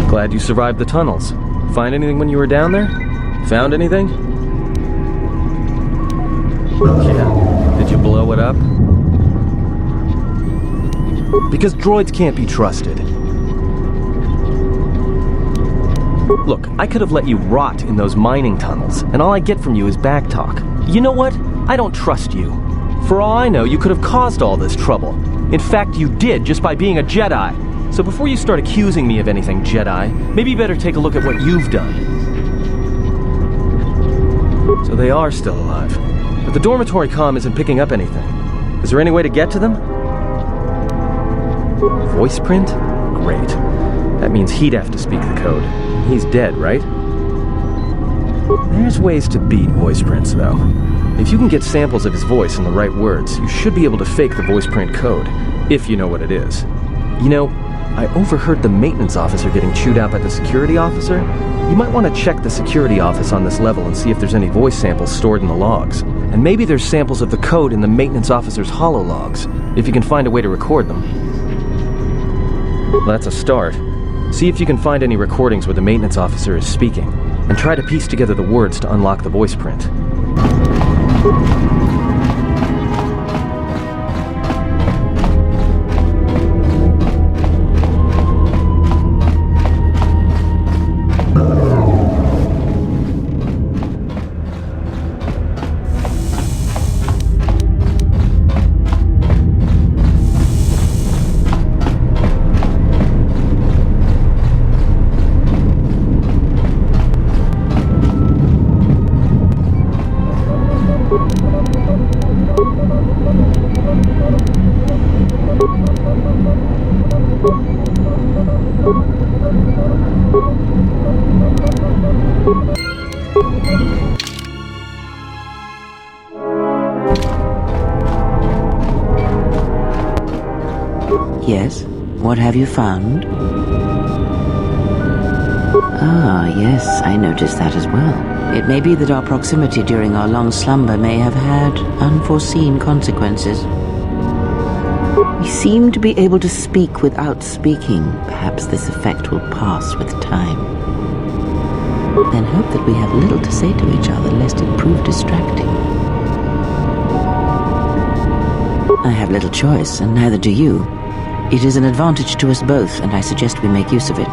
Glad you survived the tunnels. Find anything when you were down there? Found anything? Yeah. Did you blow it up? Because droids can't be trusted. Look, I could have let you rot in those mining tunnels, and all I get from you is backtalk. You know what? I don't trust you. For all I know, you could have caused all this trouble. In fact, you did, just by being a Jedi. So before you start accusing me of anything, Jedi, maybe you better take a look at what you've done. So they are still alive. But the dormitory comm isn't picking up anything. Is there any way to get to them? Voiceprint? Great. That means he'd have to speak the code. He's dead, right? There's ways to beat Voiceprints, though. If you can get samples of his voice and the right words, you should be able to fake the Voiceprint code, if you know what it is. You know, I overheard the maintenance officer getting chewed out by the security officer. You might want to check the security office on this level and see if there's any voice samples stored in the logs. And maybe there's samples of the code in the maintenance officer's holo logs, if you can find a way to record them. Well, that's a start. See if you can find any recordings where the maintenance officer is speaking, and try to piece together the words to unlock the voice print. Yes? What have you found? Ah, yes, I noticed that as well. It may be that our proximity during our long slumber may have had unforeseen consequences. We seem to be able to speak without speaking. Perhaps this effect will pass with time. Then hope that we have little to say to each other, lest it prove distracting. I have little choice, and neither do you. It is an advantage to us both, and I suggest we make use of it.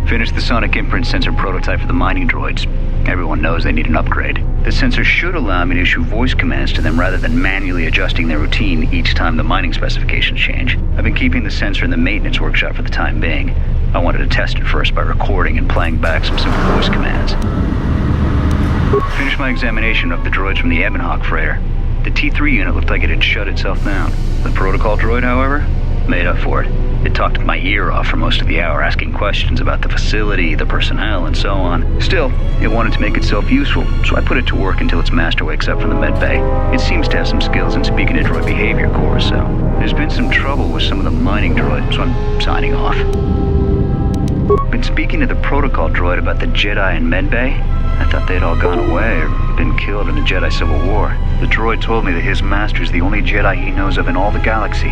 Finished the sonic imprint sensor prototype for the mining droids. Everyone knows they need an upgrade. The sensor should allow me to issue voice commands to them rather than manually adjusting their routine each time the mining specifications change. I've been keeping the sensor in the maintenance workshop for the time being. I wanted to test it first by recording and playing back some simple voice commands. Finished my examination of the droids from the Ebonhawk freighter. The T3 unit looked like it had shut itself down. The protocol droid, however, made up for it. It talked my ear off for most of the hour, asking questions about the facility, the personnel, and so on. Still, it wanted to make itself useful, so I put it to work until its master wakes up from the med bay. It seems to have some skills in speaking to droid behavior core, so there's been some trouble with some of the mining droids, so I'm signing off. Been speaking to the protocol droid about the Jedi in med bay. I thought they'd all gone away or been killed in the Jedi Civil War. The droid told me that his master's the only Jedi he knows of in all the galaxy.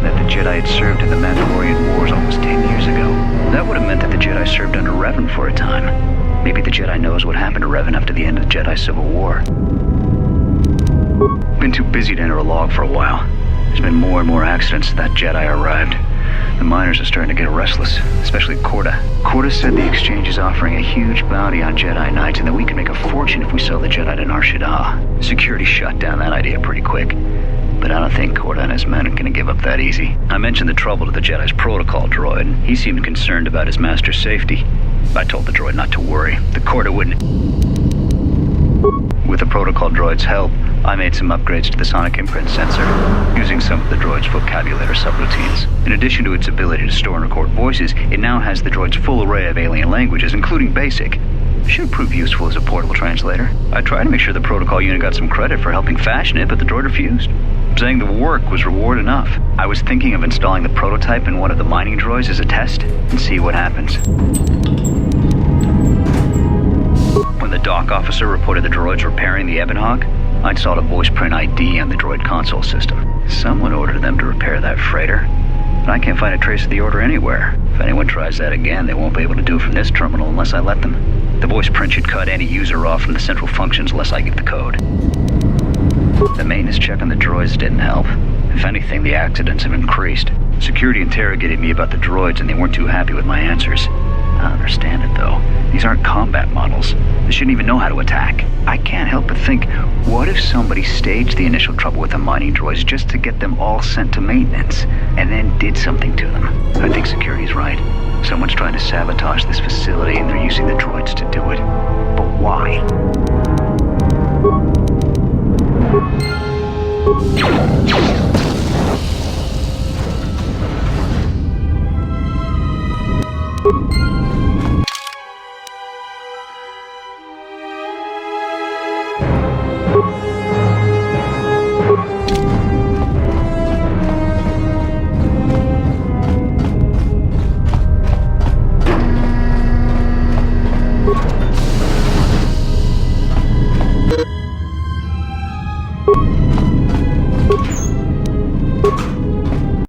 That the Jedi had served in the Mandalorian Wars almost 10 years ago. That would have meant that the Jedi served under Revan for a time. Maybe the Jedi knows what happened to Revan after the end of the Jedi Civil War. Been too busy to enter a log for a while. There's been more and more accidents since that Jedi arrived. The miners are starting to get restless, especially Korta. Korta said the exchange is offering a huge bounty on Jedi Knights and that we can make a fortune if we sell the Jedi to Nar Shaddaa. Security shut down that idea pretty quick. But I don't think Korta and his men are going to give up that easy. I mentioned the trouble to the Jedi's protocol droid, and he seemed concerned about his master's safety. I told the droid not to worry. The Korta wouldn't... With the protocol droid's help, I made some upgrades to the sonic imprint sensor, using some of the droid's vocabulator subroutines. In addition to its ability to store and record voices, it now has the droid's full array of alien languages, including Basic. Should prove useful as a portable translator. I tried to make sure the protocol unit got some credit for helping fashion it, but the droid refused, saying the work was reward enough. I was thinking of installing the prototype in one of the mining droids as a test, and see what happens. When the dock officer reported the droids repairing the Ebonhawk, I installed a Voiceprint ID on the droid console system. Someone ordered them to repair that freighter, but I can't find a trace of the order anywhere. If anyone tries that again, they won't be able to do it from this terminal unless I let them. The Voiceprint should cut any user off from the central functions unless I give the code. The maintenance check on the droids didn't help. If anything, the accidents have increased. Security interrogated me about the droids and they weren't too happy with my answers. I understand it though. These aren't combat models. They shouldn't even know how to attack. I can't help but think, what if somebody staged the initial trouble with the mining droids just to get them all sent to maintenance, and then did something to them? I think security's right. Someone's trying to sabotage this facility and they're using the droids to do it. But why?